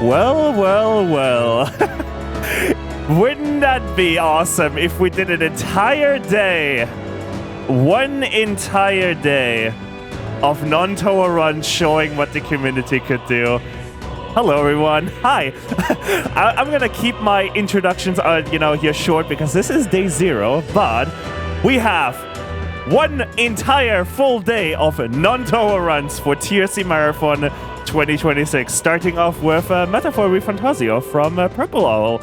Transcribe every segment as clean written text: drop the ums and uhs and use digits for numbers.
Well, well, well. Wouldn't that be awesome if we did an entire day, one entire day of non-Touhou runs showing what the community could do? Hello, everyone. Hi. I'm gonna keep my introductions, here short because this is day 0, but we have one entire full day of non-Touhou runs for TRC Marathon 2026, starting off with Metaphor with Fantazio from PurpleOwl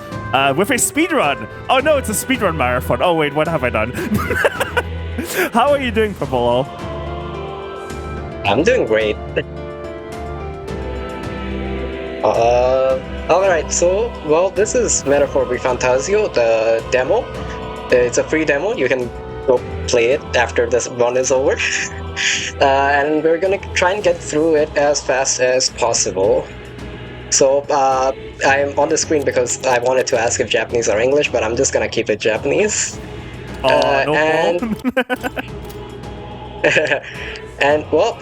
with a speedrun. Oh no, it's a speedrun marathon. Oh wait, what have I done? How are you doing, PurpleOwl? I'm doing great. Alright, so, well, this is Metaphor with Fantazio, the demo. It's a free demo. You can go play it after this run is over. And we're gonna try and get through it as fast as possible. So, I'm on the screen because I wanted to ask if Japanese or English, but I'm just gonna keep it Japanese. No problem. And well,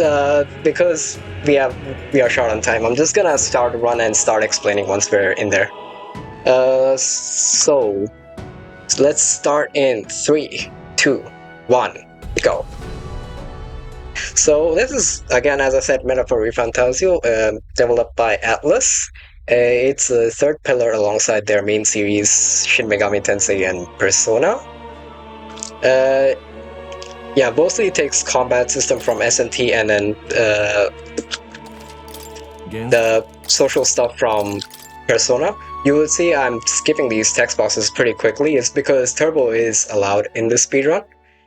because we are short on time, I'm just gonna start the run and start explaining once we're in there. So let's start in 3, 2, 1, go. So this is, again, as I said, Metaphor with Fantazio, developed by Atlas. It's a third pillar alongside their main series Shin Megami Tensei and Persona. Yeah, mostly it takes combat system from SNT and then the social stuff from Persona. You will see I'm skipping these text boxes pretty quickly. It's because Turbo is allowed in the speedrun,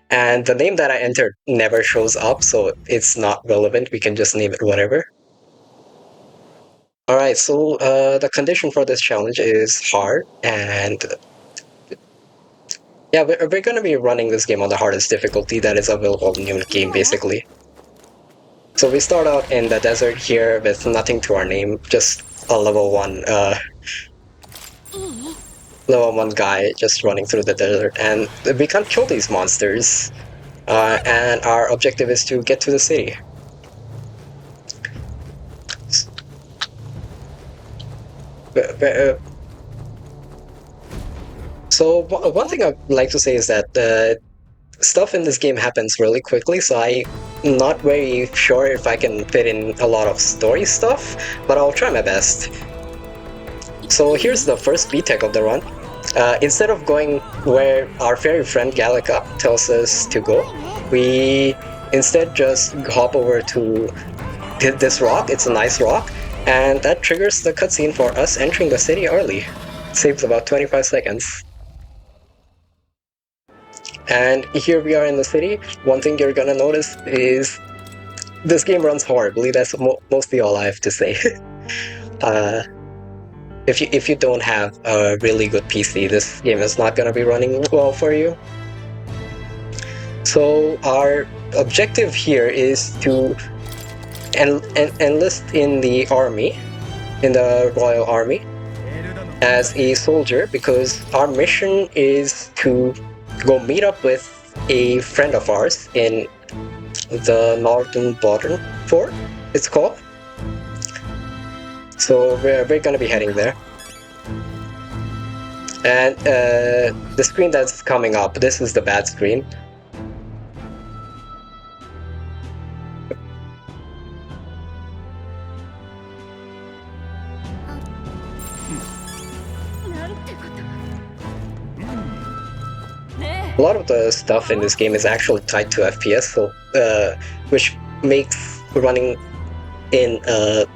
and the name that I entered never shows up, so it's not relevant. We can just name it whatever. Alright, so the condition for this challenge is hard, and yeah, we're going to be running this game on the hardest difficulty that is available in the game, basically. So we start out in the desert here with nothing to our name, just a level 1 guy just running through the desert, and we can't kill these monsters. And our objective is to get to the city. So one thing I'd like to say is that stuff in this game happens really quickly, so I'm not very sure if I can fit in a lot of story stuff, but I'll try my best. So here's the first B-Tech of the run. Instead of going where our fairy friend Gallica tells us to go, we instead just hop over to this rock. It's a nice rock, and that triggers the cutscene for us entering the city early. It saves about 25 seconds. And here we are in the city. One thing you're gonna notice is this game runs horribly. That's mostly all I have to say. If you don't have a really good PC, this game is not gonna be running well for you. So our objective here is to enlist in the army, in the Royal Army, as a soldier, because our mission is to go meet up with a friend of ours in the Northern Border Fort, it's called. So we're gonna be heading there. And the screen that's coming up, this is the bad screen. A lot of the stuff in this game is actually tied to FPS, so which makes running in a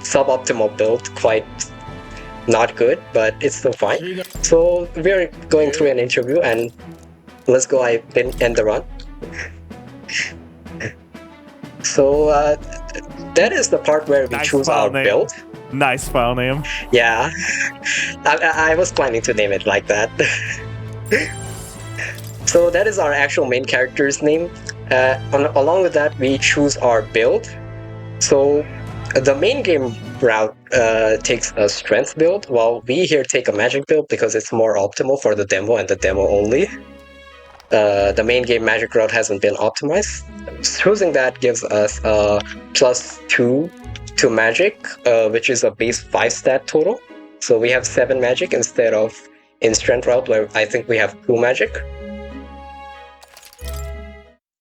suboptimal build quite not good, but it's still fine. So we're going through an interview, and let's go. I didn't end the run. So that is the part where we choose our build. Nice file name. Yeah, I was planning to name it like that. So that is our actual main character's name. Along with that, we choose our build. So the main game route takes a strength build, while we here take a magic build because it's more optimal for the demo and the demo only. The main game magic route hasn't been optimized. Choosing that gives us a +2 to magic, which is a base 5 stat total. So we have 7 magic instead of in strength route where I think we have 2 magic.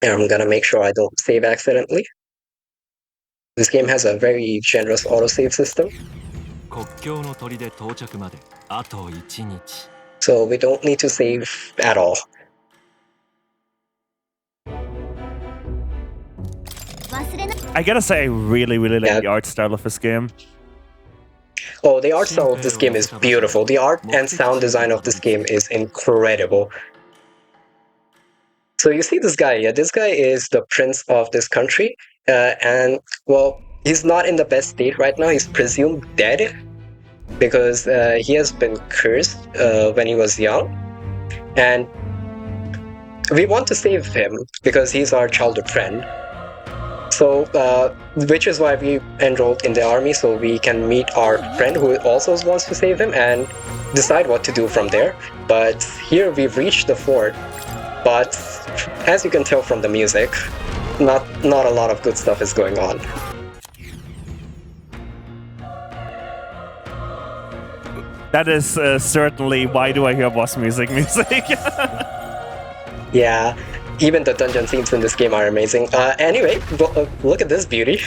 And I'm gonna make sure I don't save accidentally. This game has a very generous autosave system. So we don't need to save at all. I gotta say, I really like the art style of this game. Oh, the art style of this game is beautiful. The art and sound design of this game is incredible. So you see this guy, yeah, this guy is the prince of this country, and well, he's not in the best state right now. He's presumed dead because he has been cursed when he was young, and we want to save him because he's our childhood friend. So, which is why we enrolled in the army, so we can meet our friend who also wants to save him and decide what to do from there. But here we've reached the fort, but as you can tell from the music, not a lot of good stuff is going on. That is certainly why do I hear boss music. Yeah, even the dungeon scenes in this game are amazing. Anyway, look at this beauty.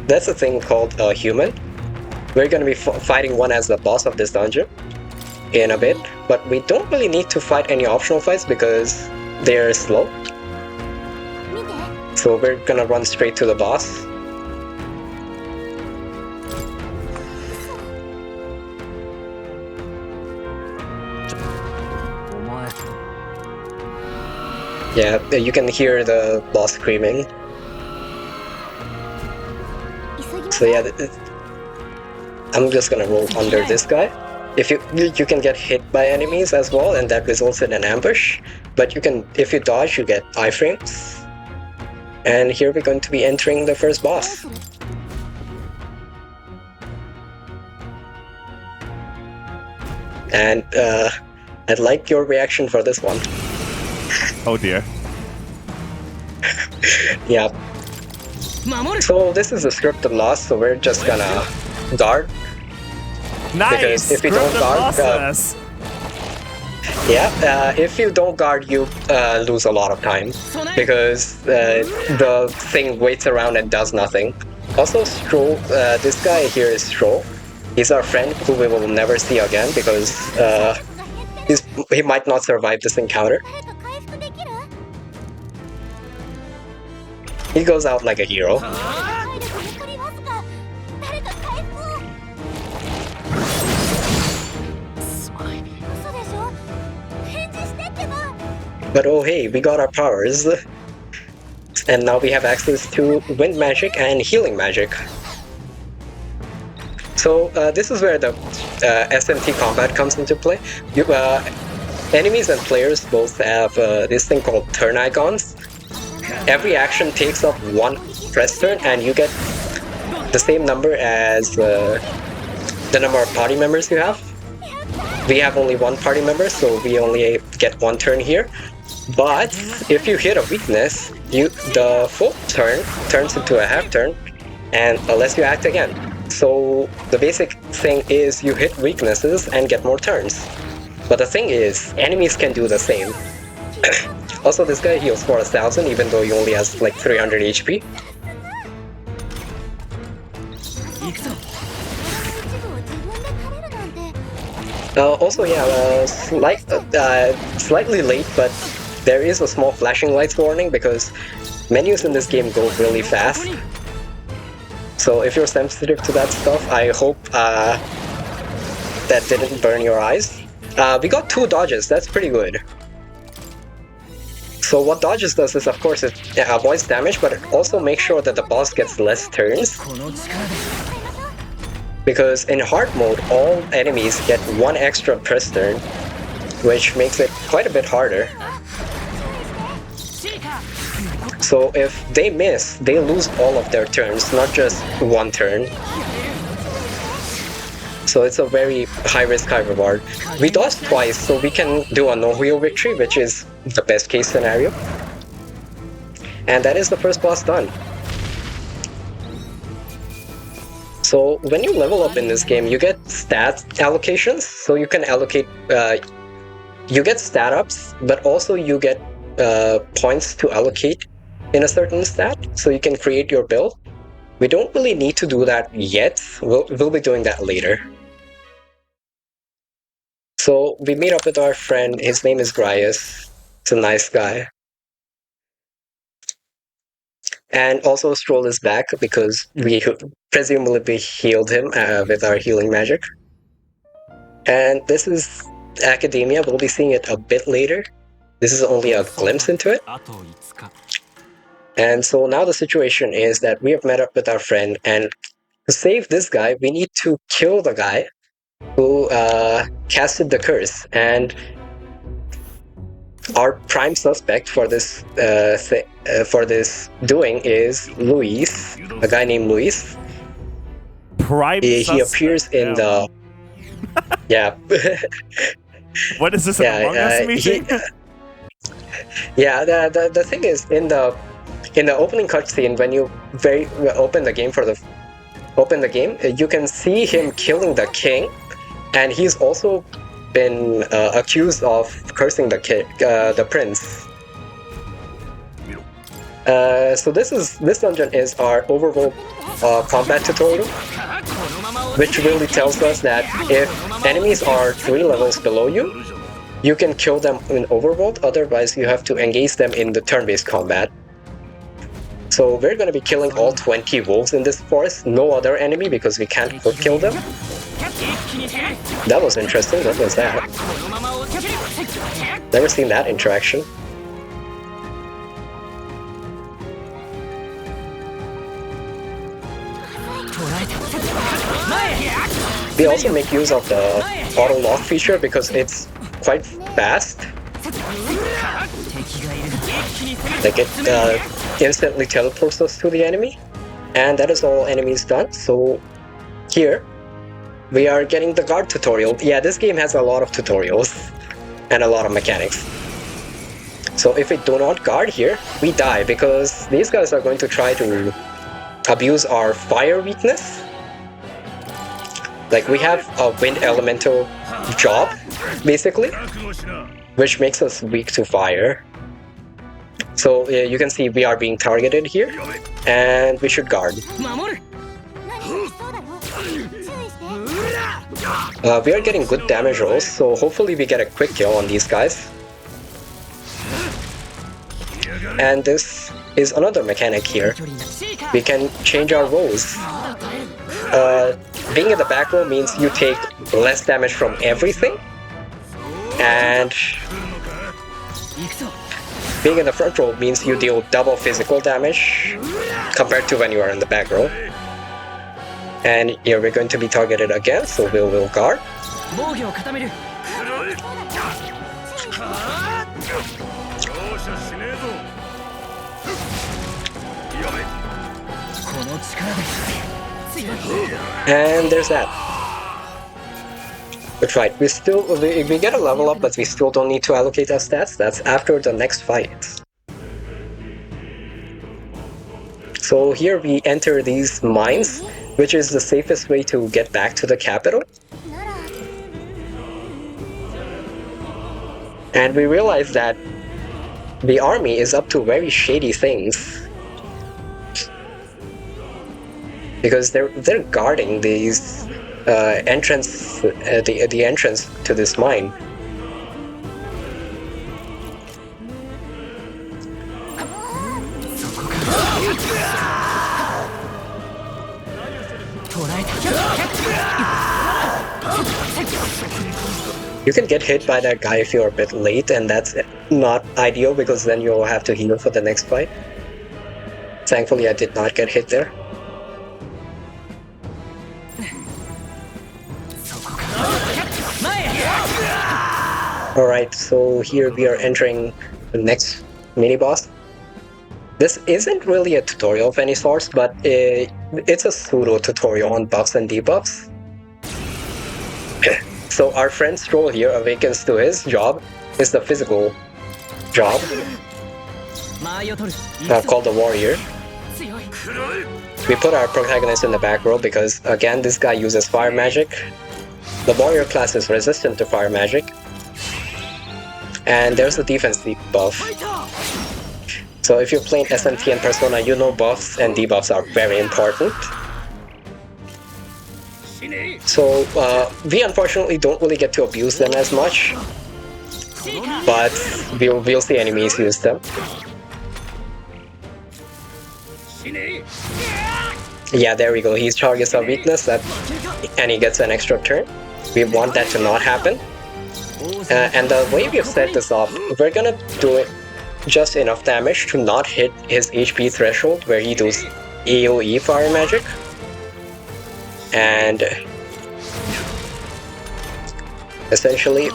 That's a thing called a human. We're gonna be fighting one as the boss of this dungeon in a bit, but we don't really need to fight any optional fights because they're slow. So we're gonna run straight to the boss. Yeah, you can hear the boss screaming. So yeah, I'm just gonna roll under this guy. If you can get hit by enemies as well, and that results in an ambush. But you can, if you dodge, you get iframes. And here we're going to be entering the first boss. And I'd like your reaction for this one. Oh dear. Yeah. So this is a scripted loss, so we're just gonna guard. Nice! Because if you don't guard, if you don't guard, you lose a lot of time because the thing waits around and does nothing. Also, Stroll, this guy here is Stroll. He's our friend who we will never see again because he might not survive this encounter. He goes out like a hero. But oh hey, we got our powers. And now we have access to wind magic and healing magic. So this is where the SMT combat comes into play. Enemies and players both have this thing called turn icons. Every action takes up 1 press turn and you get the same number as the number of party members you have. We have only 1 party member, so we only get 1 turn here. But if you hit a weakness, the full turn turns into a half turn, and unless you act again. So the basic thing is you hit weaknesses and get more turns. But the thing is, enemies can do the same. Also, this guy heals for 1000 even though he only has like 300 HP. Also, yeah, slightly late, but there is a small flashing lights warning because menus in this game go really fast. So if you're sensitive to that stuff, I hope that didn't burn your eyes. We got 2 dodges, that's pretty good. So what dodges does is, of course, it avoids damage, but it also makes sure that the boss gets less turns. Because in hard mode, all enemies get 1 extra press turn, which makes it quite a bit harder. So if they miss, they lose all of their turns, not just 1 turn. So it's a very high risk, high reward. We dodged twice, so we can do a no-wheel victory, which is the best case scenario. And that is the first boss done. So when you level up in this game, you get stat allocations. So you can allocate, you get stat ups, but also you get points to allocate in a certain stat. So you can create your build. We don't really need to do that yet. We'll be doing that later. So we meet up with our friend. His name is Grias. He's a nice guy. And also Stroll is back because we presumably healed him with our healing magic. And this is Academia. We'll be seeing it a bit later. This is only a glimpse into it. And so now the situation is that we have met up with our friend, and to save this guy, we need to kill the guy who casted the curse. And our prime suspect for this doing is Luis, a guy named Luis. Prime he suspect, appears in the yeah. What is this? Among Us meeting? Yeah, the thing is in the opening cutscene, when you open the game, you can see him killing the king, and he's also been accused of cursing the prince. So this dungeon is our overworld combat tutorial, which really tells us that if enemies are 3 levels below you, you can kill them in overworld, otherwise you have to engage them in the turn-based combat. So we're going to be killing all 20 wolves in this forest, no other enemy because we can't kill them. That was interesting. What was that? Never seen that interaction. We also make use of the auto lock feature because it's quite fast. Like it instantly teleports us to the enemy, and that is all enemies done. So here we are getting the guard tutorial. Yeah, this game has a lot of tutorials and a lot of mechanics. So if we do not guard here, we die because these guys are going to try to abuse our fire weakness. Like we have a wind elemental job, basically, which makes us weak to fire. So you can see we are being targeted here, and we should guard. We are getting good damage rolls, so hopefully we get a quick kill on these guys. And this is another mechanic here. We can change our roles. Being in the back row means you take less damage from everything, and being in the front row means you deal double physical damage compared to when you are in the back row. And here we're going to be targeted again, so we will guard. And there's that. But right, we get a level up, but we still don't need to allocate our stats. That's after the next fight. So here we enter these mines, which is the safest way to get back to the capital. And we realize that the army is up to very shady things. Because they're guarding these the entrance to this mine. You can get hit by that guy if you're a bit late, and that's not ideal because then you'll have to heal for the next fight. Thankfully, I did not get hit there. Alright, so here we are entering the next mini-boss. This isn't really a tutorial of any sort, but it's a pseudo-tutorial on buffs and debuffs. So our friend Stroll here awakens to his job, is the physical job. called the Warrior. We put our protagonist in the back row because, again, this guy uses fire magic. The Warrior class is resistant to fire magic. And there's the defense buff. So if you're playing SMT and Persona, you know buffs and debuffs are very important. So we unfortunately don't really get to abuse them as much. But we'll see enemies use them. Yeah, there we go. He targets our weakness and he gets an extra turn. We want that to not happen. And the way we have set this up, we're gonna do it just enough damage to not hit his HP threshold where he does AoE fire magic. And essentially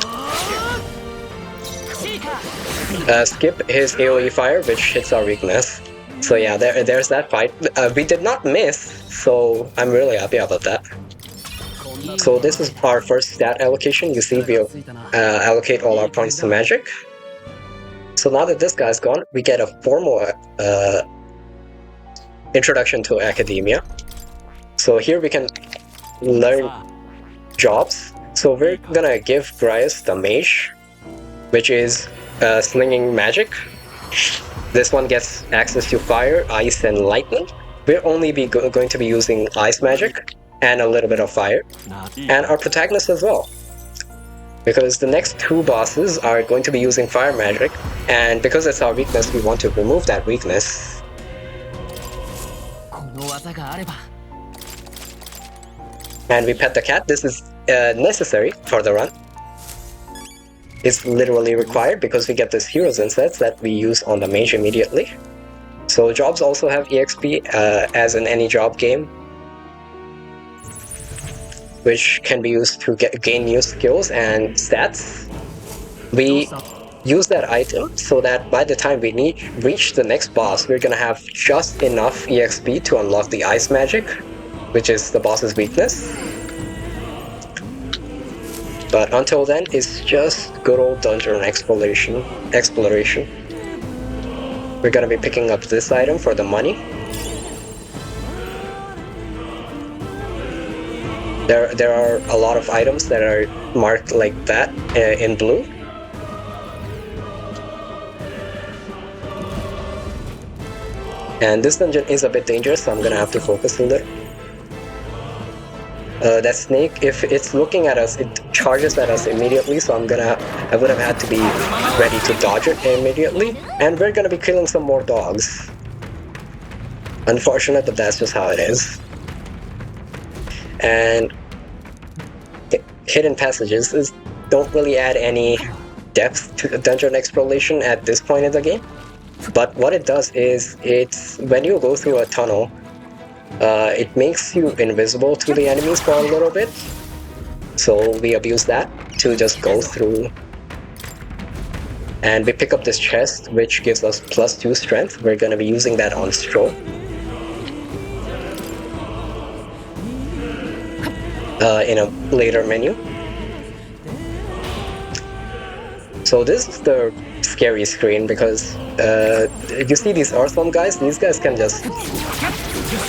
skip his AoE fire, which hits our weakness. So yeah, there's that fight. We did not miss, so I'm really happy about that. So this is our first stat allocation. You see we allocate all our points to magic. So now that this guy's gone, we get a formal introduction to academia. So here we can learn jobs. So we're gonna give Grias the mage, which is slinging magic. This one gets access to fire, ice, and lightning. We're only going to be using ice magic and a little bit of fire. And our protagonist as well. Because the next two bosses are going to be using fire magic, and because it's our weakness, we want to remove that weakness. And we pet the cat. This is necessary for the run. It's literally required because we get this heroes insets that we use on the mage immediately. So jobs also have EXP as in any job game, which can be used to gain new skills and stats. We use that item so that by the time we reach the next boss, we're gonna have just enough EXP to unlock the ice magic, which is the boss's weakness. But until then, it's just good old dungeon exploration. We're gonna be picking up this item for the money. There are a lot of items that are marked like that in blue. And this dungeon is a bit dangerous, so I'm gonna have to focus a little. That snake, if it's looking at us, it charges at us immediately, so I would have had to be ready to dodge it immediately. And we're gonna be killing some more dogs. Unfortunate, but that's just how it is. And hidden passages don't really add any depth to dungeon exploration at this point in the game. But what it does is, when you go through a tunnel, it makes you invisible to the enemies for a little bit. So we abuse that to just go through. And we pick up this chest, which gives us +2 strength. We're going to be using that on Stroll. In a later menu. So this is the scary screen because you see these Earthworm guys? These guys can just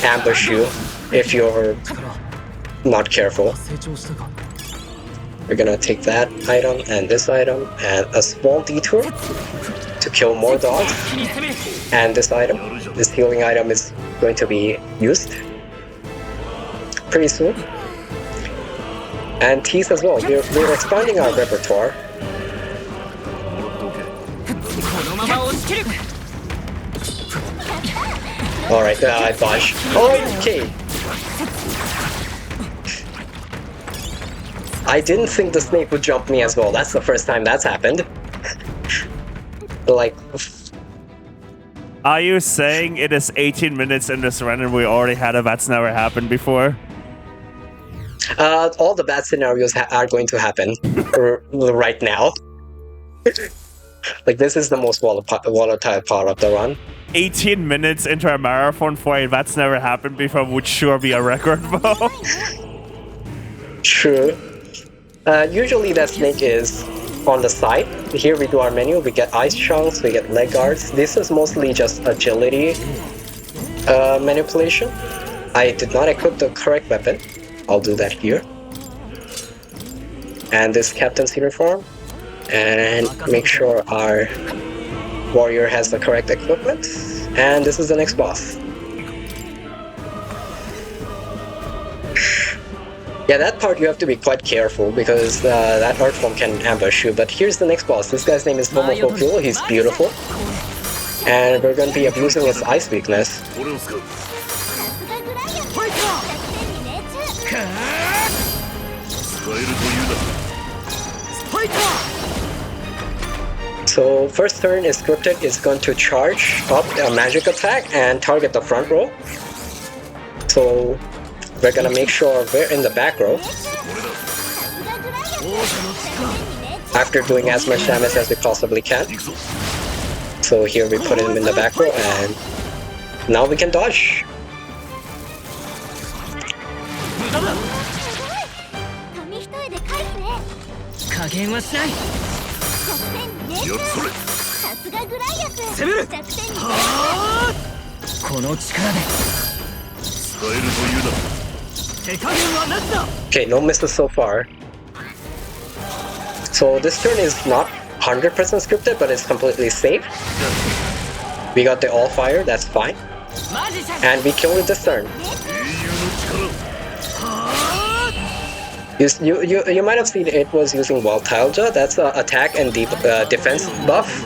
ambush you if you're not careful. We're gonna take that item and this item and a small detour to kill more dogs. And this item, this healing item, is going to be used pretty soon. And teeth as well. We're expanding our repertoire. Alright, I dodged. Okay. I didn't think the snake would jump me as well. That's the first time that's happened. Like... Are you saying it is 18 minutes in this run and we already had a that's never happened before? All the bad scenarios are going to happen right now. Like, this is the most volatile part of the run. 18 minutes into a marathon for a that's never happened before would sure be a record, though. True. Usually that snake is on the side. Here we do our menu, we get ice chunks, we get leg guards. This is mostly just agility manipulation. I did not equip the correct weapon. I'll do that here. And this captain's uniform. And make sure our warrior has the correct equipment. And this is the next boss. Yeah, that part you have to be quite careful because that art form can ambush you. But here's the next boss. This guy's name is PurpleOwl. He's beautiful. And we're going to be abusing his ice weakness. So first turn is scripted. It's going to charge up a magic attack and target the front row. So we're gonna make sure we're in the back row after doing as much damage as we possibly can. So here we put him in the back row and now we can dodge. Okay, no misses so far. So this turn is not 100% scripted, but it's completely safe. We got the all fire, that's fine. And we killed it this turn. You might have seen it was using Voltalja. That's an attack and defense buff.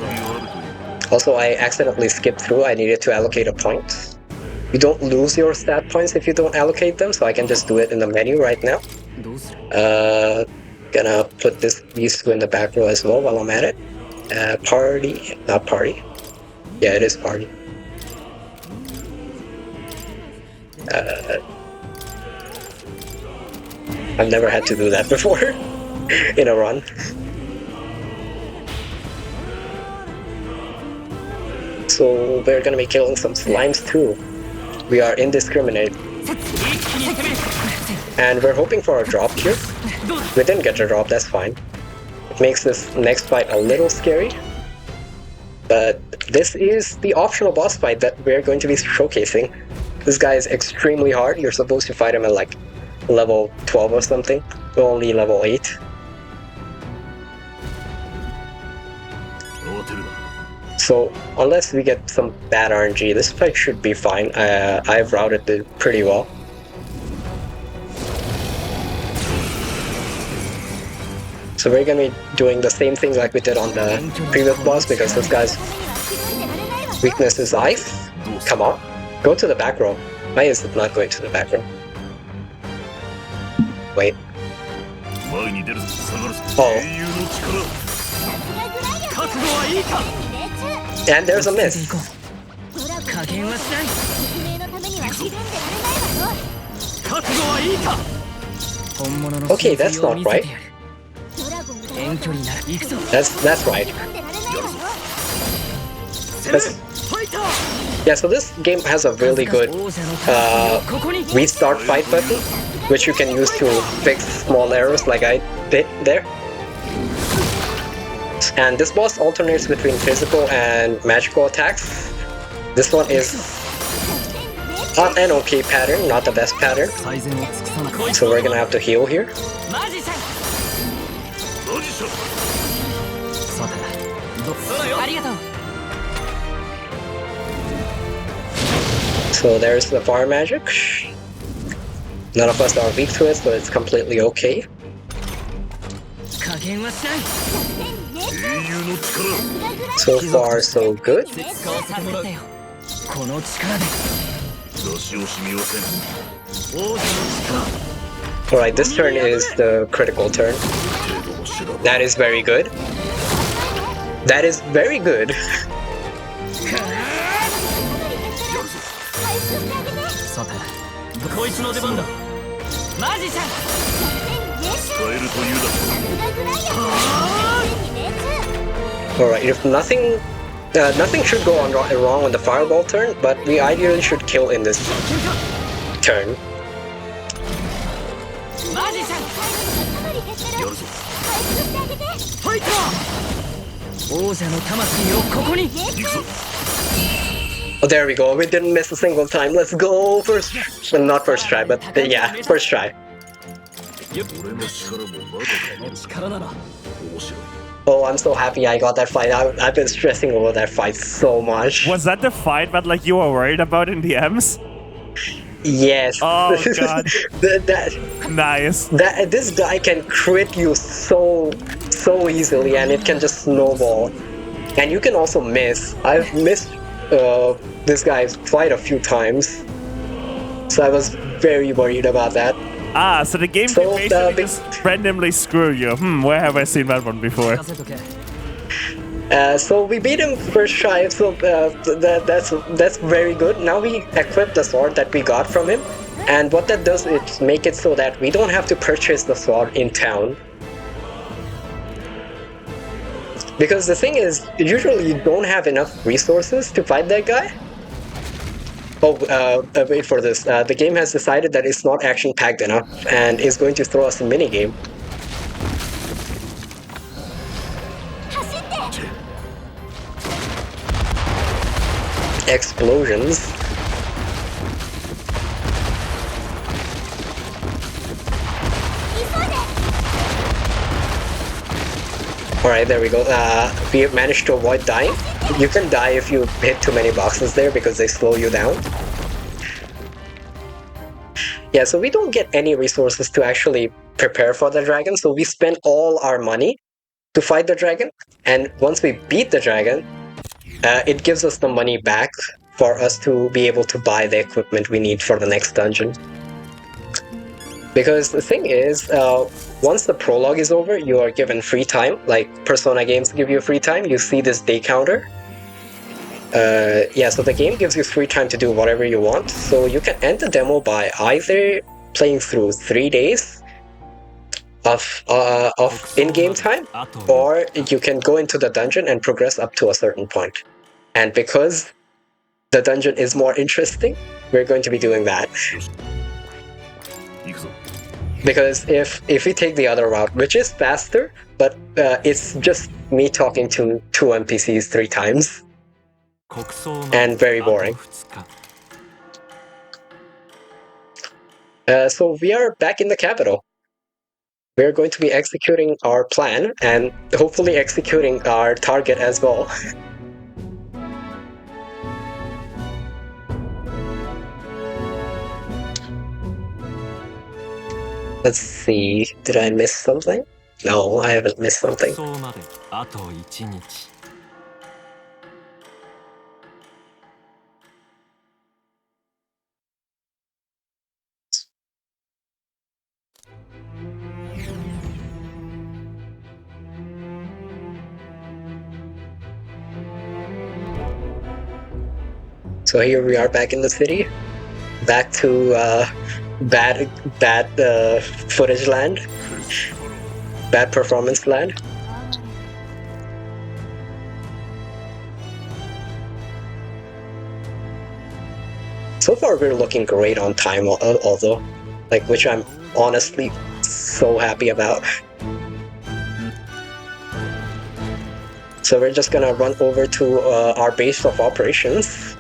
Also, I accidentally skipped through. I needed to allocate a point. You don't lose your stat points if you don't allocate them, so I can just do it in the menu right now. Gonna put these two in the back row as well while I'm at it. Party, not party. Yeah, it is party. I've never had to do that before in a run. So we're gonna be killing some slimes too. We are indiscriminate. And we're hoping for a drop here. We didn't get a drop, that's fine. It makes this next fight a little scary. But this is the optional boss fight that we're going to be showcasing. This guy is extremely hard. You're supposed to fight him at like level 12 or something. We're only level 8. So unless we get some bad RNG, this fight should be fine. I've routed it pretty well. So we're gonna be doing the same thing like we did on the previous boss because this guy's weakness is ice. Come on, go to the back row. Why is it not going to the back row? Wait. Oh. And there's a miss. Okay, that's not right. That's right. Yeah, so this game has a really good restart fight button, which you can use to fix small errors like I did there. And this boss alternates between physical and magical attacks. This one is an okay pattern, not the best pattern. So we're gonna have to heal here. So there's the fire magic. None of us are weak to it, so it's completely okay. So far, so good. Alright, this turn is the critical turn. That is very good. That is very good. Alright, if nothing should go wrong on the fireball turn, but we ideally should kill in this turn. Oh, there we go. We didn't miss a single time. Let's go. First, well, not first try, but yeah, first try. Oh, I'm so happy I got that fight. I've been stressing over that fight so much. Was that the fight that like you were worried about in the M's? Yes. Oh god. Nice. This guy can crit you so easily, and it can just snowball. And you can also miss. I've missed this guy quite a few times, so I was very worried about that. Ah, so the game can basically just randomly screw you. Where have I seen that one before? So we beat him first try, so that's very good. Now we equip the sword that we got from him, and what that does is make it so that we don't have to purchase the sword in town. Because the thing is, usually you don't have enough resources to fight that guy. Oh, wait for this. The game has decided that it's not action-packed enough, and is going to throw us a minigame. Explosions. Alright, there we go. We managed to avoid dying. You can die if you hit too many boxes there because they slow you down. Yeah, so we don't get any resources to actually prepare for the dragon, so we spend all our money to fight the dragon, and once we beat the dragon, it gives us the money back for us to be able to buy the equipment we need for the next dungeon. Because the thing is, once the prologue is over, you are given free time, like Persona games give you free time. You see this day counter. Yeah, so the game gives you free time to do whatever you want, so you can end the demo by either playing through 3 days of in-game time, or you can go into the dungeon and progress up to a certain point. And because the dungeon is more interesting, we're going to be doing that. Because if we take the other route, which is faster, but it's just me talking to 2 NPCs 3 times, and very boring. So we are back in the capital. We're going to be executing our plan, and hopefully executing our target as well. Let's see, did I miss something? No, I haven't missed something. So here we are back in the city, back to bad footage land, bad performance land. So far we're looking great on time, although, like, which I'm honestly so happy about. So we're just gonna run over to our base of operations,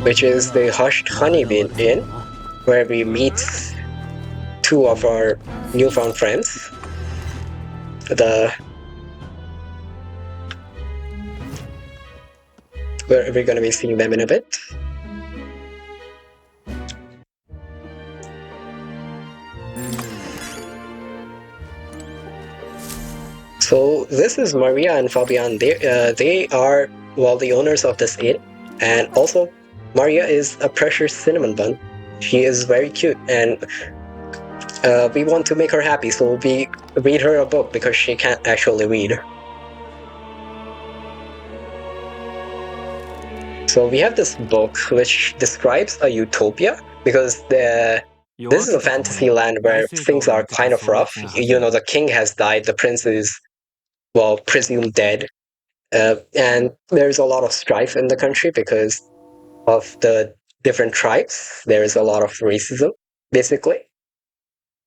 which is the Hushed Honeybee Inn, where we meet 2 of our newfound friends. We're gonna be seeing them in a bit. So this is Maria and Fabian. They are, well, the owners of this inn, and also Maria is a precious cinnamon bun. She is very cute, and we want to make her happy, so we read her a book because she can't actually read. So we have this book which describes a utopia, because this is a fantasy land where things are kind of rough. You know, the king has died, the prince is, well, presumed dead, and there's a lot of strife in the country because of the different tribes. There is a lot of racism, basically.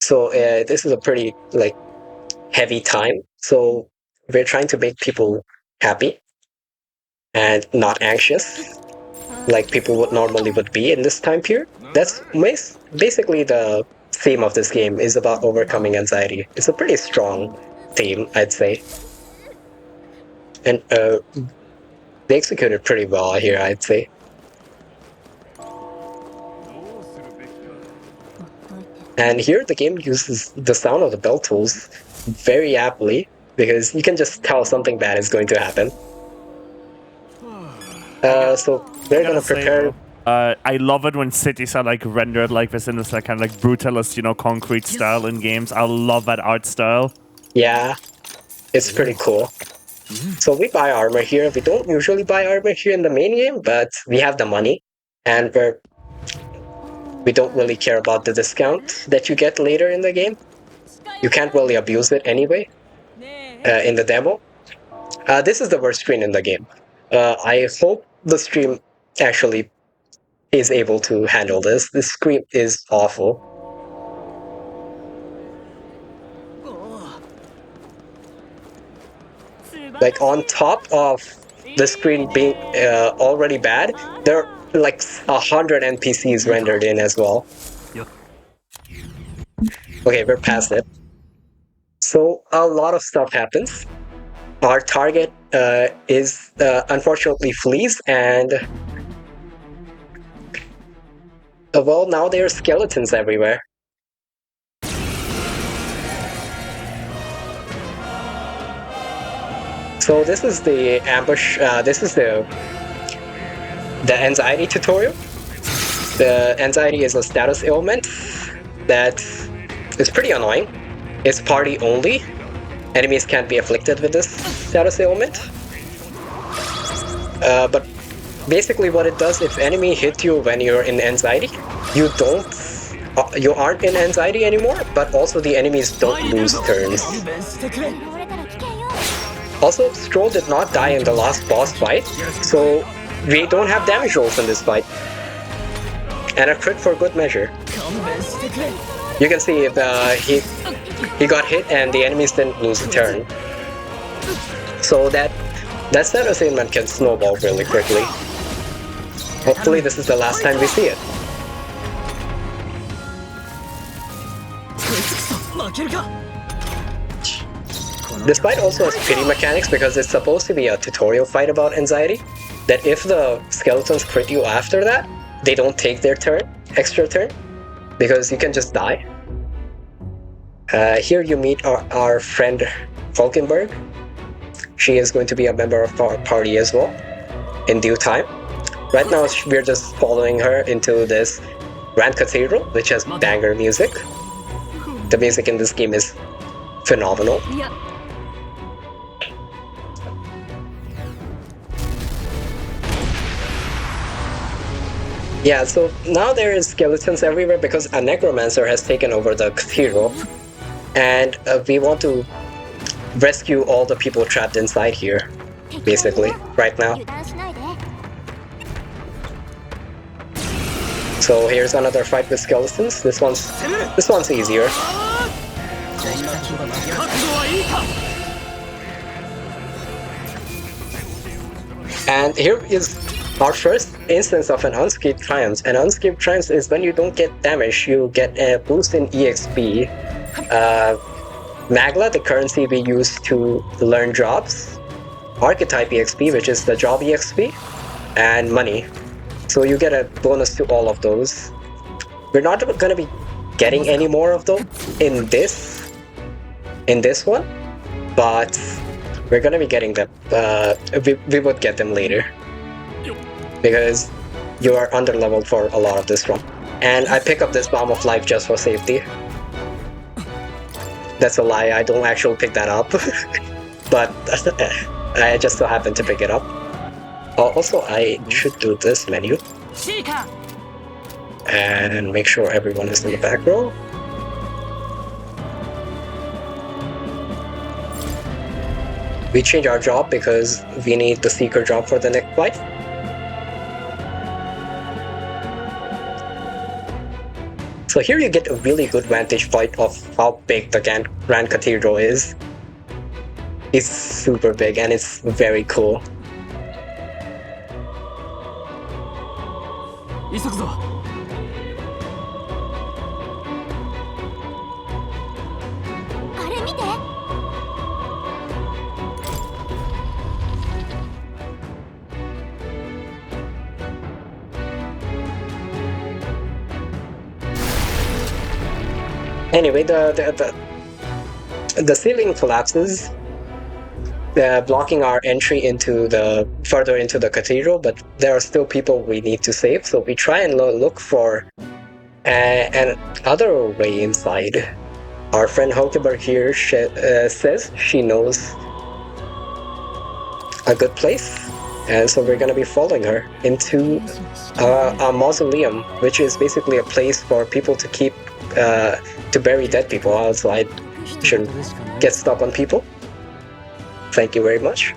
So this is a pretty, like, heavy time. So we're trying to make people happy and not anxious, like people would normally would be in this time period. That's basically the theme of this game is about overcoming anxiety. It's a pretty strong theme, I'd say. And they executed pretty well here, I'd say. And here the game uses the sound of the bell tolls very aptly, because you can just tell something bad is going to happen. So we're gonna prepare. I love it when cities are like rendered like this in this like kind of like brutalist, you know, concrete style in games. I love that art style. Yeah, it's pretty cool. So we buy armor here. We don't usually buy armor here in the main game, but we have the money, and we don't really care about the discount that you get later in the game. You can't really abuse it anyway in the demo. This is the worst screen in the game. I hope the stream actually is able to handle this. This screen is awful. Like on top of the screen being already bad, there are like 100 NPCs rendered in as well. Okay, we're past it. So a lot of stuff happens. Our target is unfortunately fleas, and well, now there are skeletons everywhere. So this is the ambush. This is the anxiety tutorial. The anxiety is a status ailment that is pretty annoying. It's party only. Enemies can't be afflicted with this status ailment. But basically what it does, if enemy hit you when you're in anxiety, you aren't in anxiety anymore, but also the enemies don't lose turns. Also, Stroll did not die in the last boss fight, so we don't have damage rolls in this fight. And a crit for good measure. You can see he got hit and the enemies didn't lose a turn. So that status ailment can snowball really quickly. Hopefully this is the last time we see it. This fight also has pity mechanics because it's supposed to be a tutorial fight about anxiety. That if the skeletons crit you after that, they don't take their extra turn, because you can just die. Here you meet our friend Falkenberg. She is going to be a member of our party as well, in due time. Right now we're just following her into this Grand Cathedral, which has banger music. The music in this game is phenomenal. Yeah, so now there is skeletons everywhere because a necromancer has taken over the cathedral, and we want to rescue all the people trapped inside here, basically, right now. So here's another fight with skeletons. This one's easier. And here is our first instance of an unscathed triumph. An unscathed triumph is when you don't get damage, you get a boost in EXP. Magla, the currency we use to learn jobs. Archetype EXP, which is the job EXP. And money. So you get a bonus to all of those. We're not going to be getting any more of them in this one, but we're going to be getting them. We would get them later, because you are under-leveled for a lot of this run. And I pick up this Balm of Life just for safety. That's a lie, I don't actually pick that up. But I just so happen to pick it up. Also, I should do this menu. And make sure everyone is in the back row. We change our job because we need the Seeker job for the next fight. So here you get a really good vantage point of how big the Grand Cathedral is. is super big and it's very cool. Anyway, the ceiling collapses, blocking our entry into further into the cathedral, but there are still people we need to save, so we try and look for an other way inside. Our friend Hulkenberg here says she knows a good place, and so we're gonna be following her into a mausoleum, which is basically a place for people to keep to bury dead people. Also, I shouldn't get stuck on people. Thank you very much.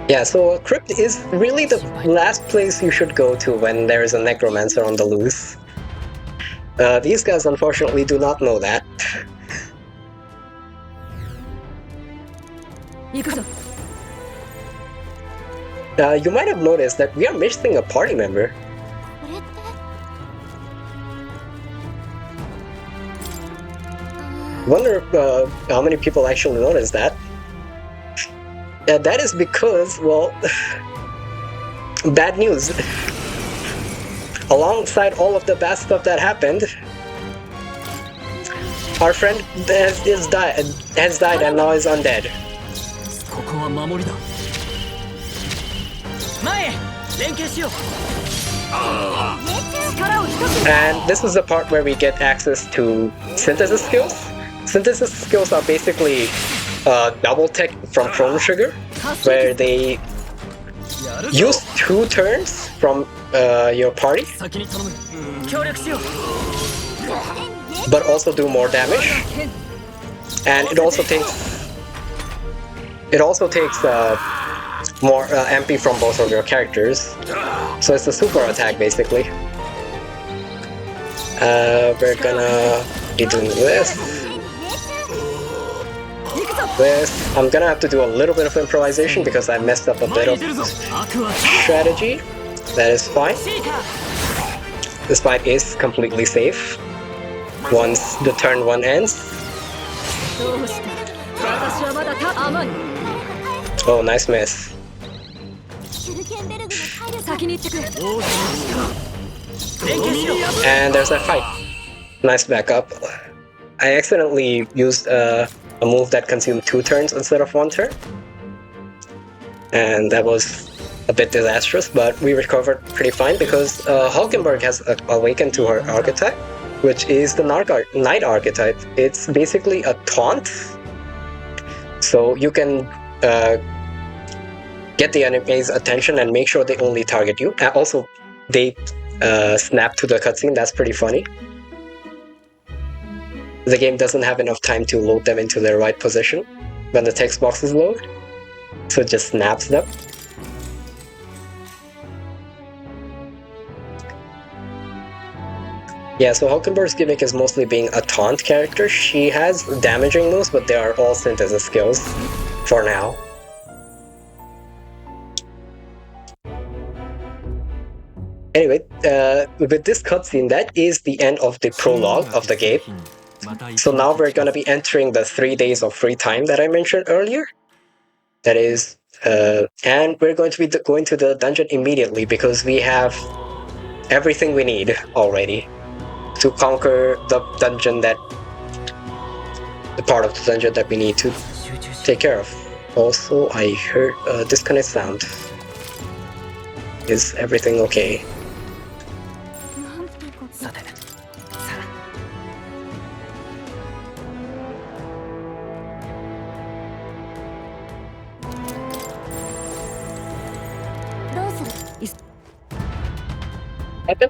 Yeah, so a crypt is really the last place you should go to when there is a necromancer on the loose. These guys unfortunately do not know that. You might have noticed that we are missing a party member. Wonder how many people actually noticed that. That is because, well, bad news. Alongside all of the bad stuff that happened, our friend has died and now is undead. And this is the part where we get access to synthesis skills. Synthesis skills are basically double tech from Chrono Trigger, where they use 2 turns from your party, but also do more damage. And it also takes more MP from both of your characters. So it's a super attack basically. We're gonna be doing this. I'm gonna have to do a little bit of improvisation because I messed up a bit of strategy. That is fine. This fight is completely safe once the turn 1 ends. Oh, nice miss. And there's that fight. Nice backup. I accidentally used a move that consumed 2 turns instead of 1 turn, and that was a bit disastrous, but we recovered pretty fine because Hulkenberg has awakened to her archetype, which is the Knight archetype. It's basically a taunt, so you can get the enemy's attention and make sure they only target you. Also, they snap to the cutscene. That's pretty funny. The game doesn't have enough time to load them into their right position when the text boxes load, so it just snaps them. Yeah, so Hulkenberg's gimmick is mostly being a taunt character. She has damaging moves, but they are all synthesis skills for now. Anyway, with this cutscene, that is the end of the prologue of the game. So now we're gonna be entering the 3 days of free time that I mentioned earlier. That is, and we're going to be going to the dungeon immediately because we have everything we need already to conquer the dungeon the part of the dungeon that we need to take care of. Also, I heard a disconnect sound. Is everything okay?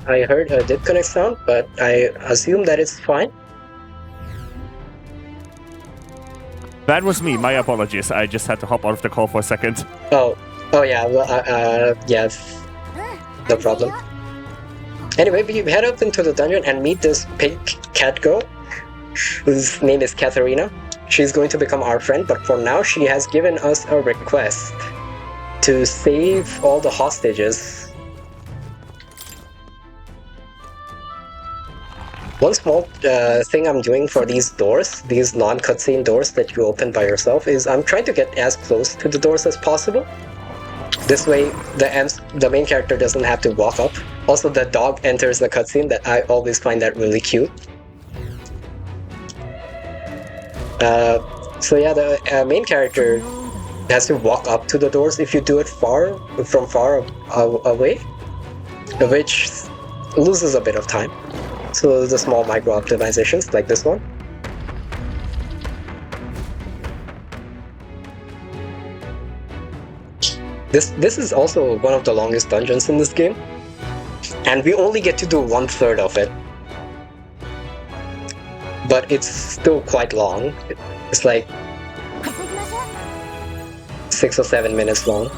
I heard a disconnect sound, but I assume that it's fine. That was me. My apologies. I just had to hop out of the call for a second. Oh yeah. Well, yeah. No problem. Anyway, we head up into the dungeon and meet this pink cat girl, whose name is Katharina. She's going to become our friend, but for now she has given us a request to save all the hostages. One small thing I'm doing for these doors, these non-cutscene doors that you open by yourself, is I'm trying to get as close to the doors as possible. This way, the main character doesn't have to walk up. Also, the dog enters the cutscene. That I always find that really cute. So yeah, the main character has to walk up to the doors if you do it from far away, which loses a bit of time. So the small micro optimizations like this one. This is also one of the longest dungeons in this game, and we only get to do 1/3 of it. But it's still quite long. It's like 6 or 7 minutes long.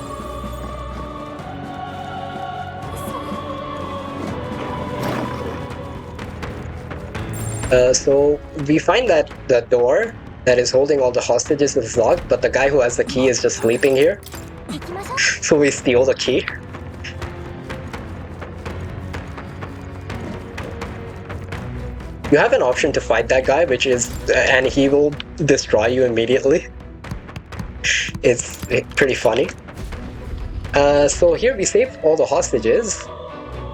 So we find that the door that is holding all the hostages is locked, but the guy who has the key is just sleeping here. So we steal the key. You have an option to fight that guy, which is, and he will destroy you immediately. It's pretty funny. So here we save all the hostages,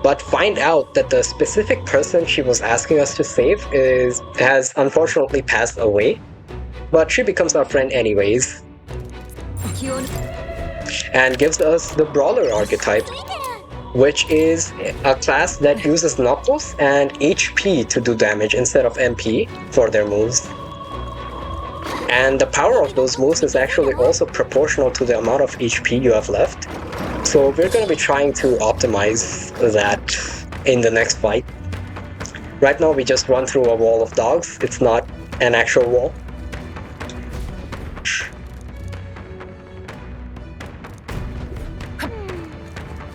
but find out that the specific person she was asking us to save has unfortunately passed away. But she becomes our friend anyways, and gives us the Brawler archetype, which is a class that uses Knuckles and HP to do damage instead of MP for their moves. And the power of those moves is actually also proportional to the amount of HP you have left. So we're going to be trying to optimize that in the next fight. Right now we just run through a wall of dogs. It's not an actual wall.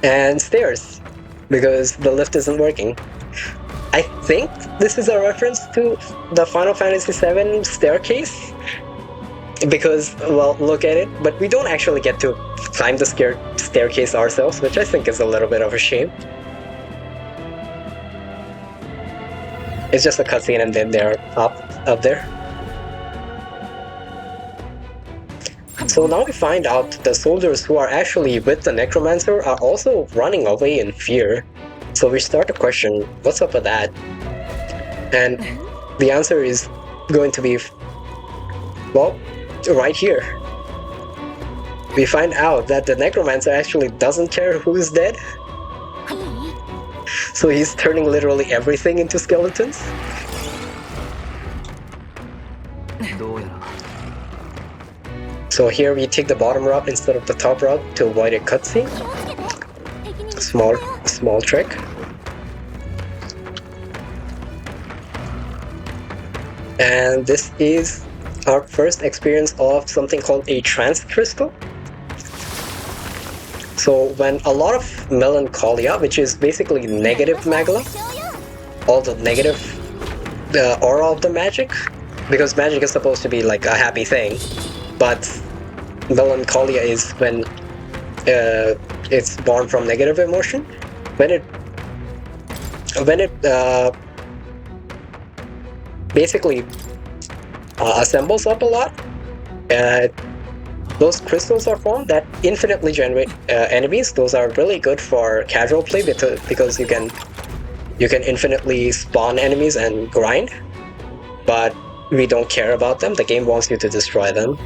And stairs, because the lift isn't working. I think this is a reference to the Final Fantasy VII staircase, because, well, look at it, but we don't actually get to climb the staircase ourselves, which I think is a little bit of a shame. It's just a cutscene and then they're up there. So now we find out the soldiers who are actually with the Necromancer are also running away in fear. So we start to question, what's up with that? And the answer is going to be, well, right here. We find out that the Necromancer actually doesn't care who is dead. So he's turning literally everything into skeletons. So here we take the bottom route instead of the top route to avoid a cutscene. Small trick. And this is our first experience of something called a trance crystal. So when a lot of melancholia, which is basically negative magla, all the negative aura of the magic, because magic is supposed to be like a happy thing, but melancholia is when it's born from negative emotion. When it basically assembles up a lot, those crystals are formed that infinitely generate enemies. Those are really good for casual play because you can infinitely spawn enemies and grind, but we don't care about them. The game wants you to destroy them.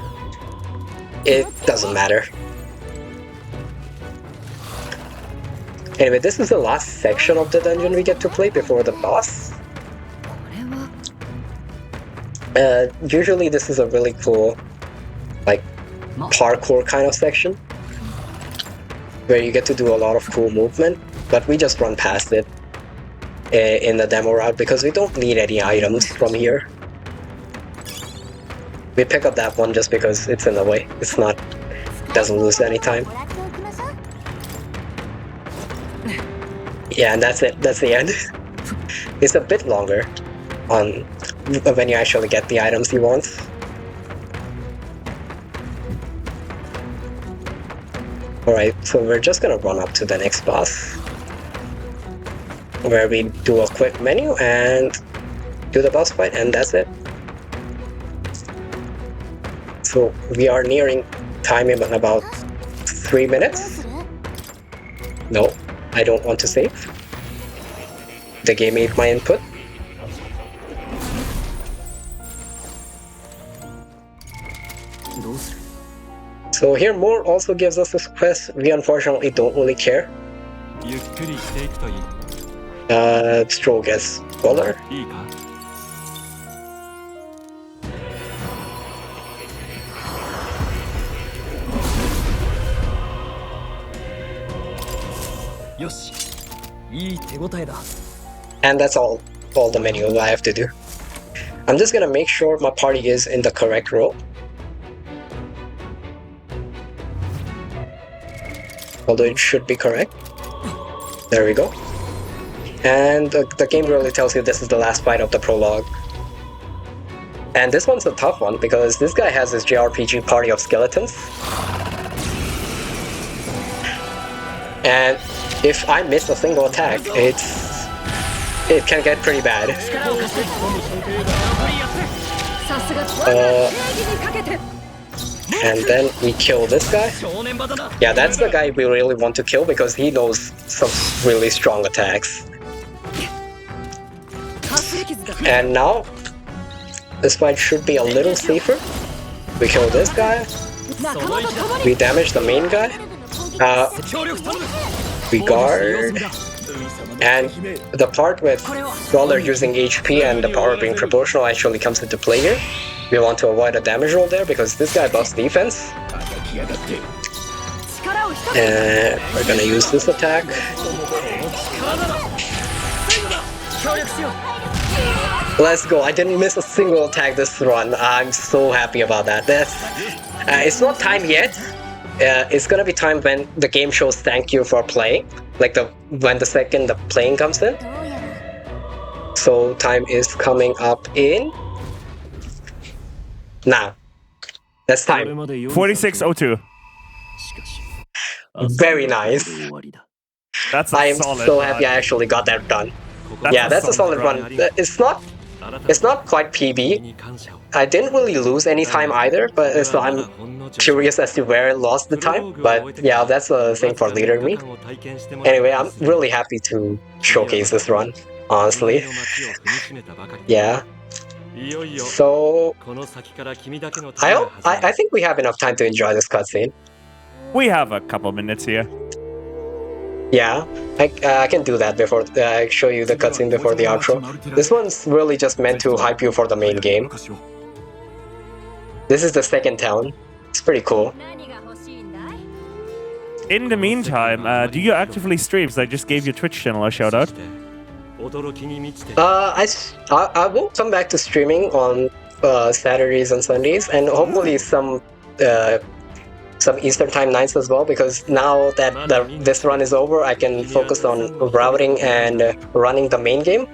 It doesn't matter. Anyway, this is the last section of the dungeon we get to play before the boss. Usually this is a really cool, like, parkour kind of section, where you get to do a lot of cool movement, but we just run past it in the demo route because we don't need any items from here. We pick up that one just because it's in the way. Doesn't lose any time. Yeah, and that's it. That's the end. It's a bit longer on when you actually get the items you want. Alright, so we're just gonna run up to the next boss, where we do a quick menu and do the boss fight, and that's it. So we are nearing time in about 3 minutes. No, I don't want to save. The game ate my input. So here more also gives us this quest. We unfortunately don't really care. Stroke as Scholar. And that's all the menu I have to do. I'm just gonna make sure my party is in the correct row. Although it should be correct. There we go. And the game really tells you this is the last fight of the prologue. And this one's a tough one because this guy has his JRPG party of skeletons. And if I miss a single attack, it can get pretty bad. And then we kill this guy. Yeah, that's the guy we really want to kill because he knows some really strong attacks. And now, this fight should be a little safer. We kill this guy. We damage the main guy. We guard. And the part with Scholar using HP and the power being proportional actually comes into play here. We want to avoid a damage roll there because this guy buffs defense. And we're gonna use this attack. Let's go. I didn't miss a single attack this run. I'm so happy about that. It's not time yet. It's gonna be time when the game shows thank you for playing. Like when the second the playing comes in. So time is coming up in now. That's time. 46:02. Very nice. That's a I am solid so run. happy I actually got that done. That's a solid run. It's not quite PB. I didn't really lose any time either, but so I'm curious as to where I lost the time. But yeah, that's a thing for Leader Me. Anyway, I'm really happy to showcase this run, honestly. Yeah. So I think we have enough time to enjoy this cutscene. We have a couple minutes here. Yeah, I can do that before I show you the cutscene before the outro. This one's really just meant to hype you for the main game. This is the second town. It's pretty cool. In the meantime, do you actively stream? So I just gave your Twitch channel a shout out. I will come back to streaming on Saturdays and Sundays, and hopefully some Eastern time nights as well, because now that this run is over, I can focus on routing and running the main game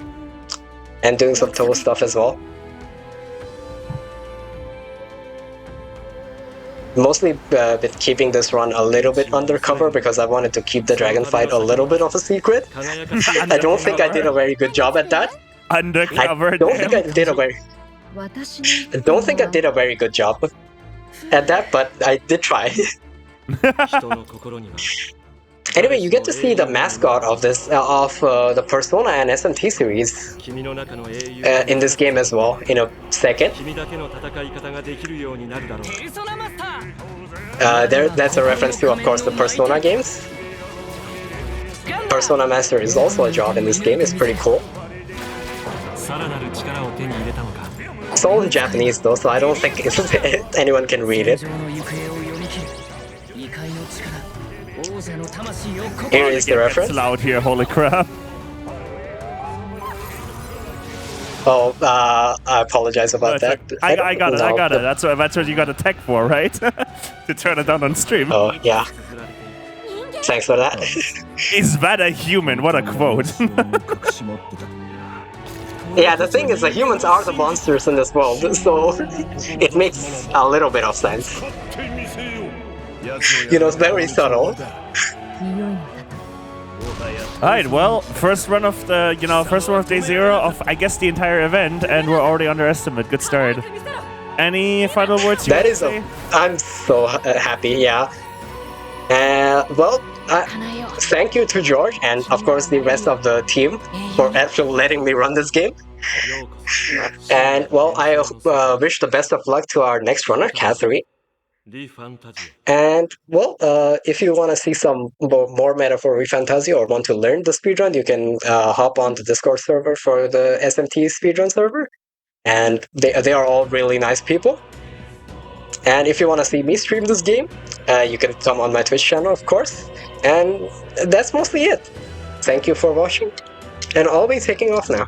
and doing some Touhou stuff as well. Mostly with keeping this run a little bit undercover because I wanted to keep the dragon fight a little bit of a secret. I don't think I did a very good job at that. Undercover. I don't think I did a very good job at that, but I did try. Anyway, you get to see the mascot of this the Persona and SMT series in this game as well in a second. That's a reference to, of course, the Persona games. Persona Master is also a job in this game. It's pretty cool. It's all in Japanese though, so I don't think anyone can read it. Here is the reference. It's loud here, holy crap. Oh, I apologize about that. I got it. That's what you got a tech for, right? To turn it down on stream. Oh, yeah. Thanks for that. Is that a human? What a quote. Yeah, the thing is, the humans are the monsters in this world, so it makes a little bit of sense. You know, it's very subtle. Alright, well, first run of the, first run of day 0 of, I guess, the entire event, and we're already under estimate. Good start. Any final words you That want is to say? I'm so happy, yeah. Well, thank you to George and, of course, the rest of the team for actually letting me run this game. And, well, I wish the best of luck to our next runner, Catherine. And, well, if you want to see some more meta for Fantazio or want to learn the speedrun, you can hop on the Discord server for the SMT speedrun server. And they are all really nice people. And if you want to see me stream this game, you can come on my Twitch channel, of course. And that's mostly it. Thank you for watching, and I'll be taking off now.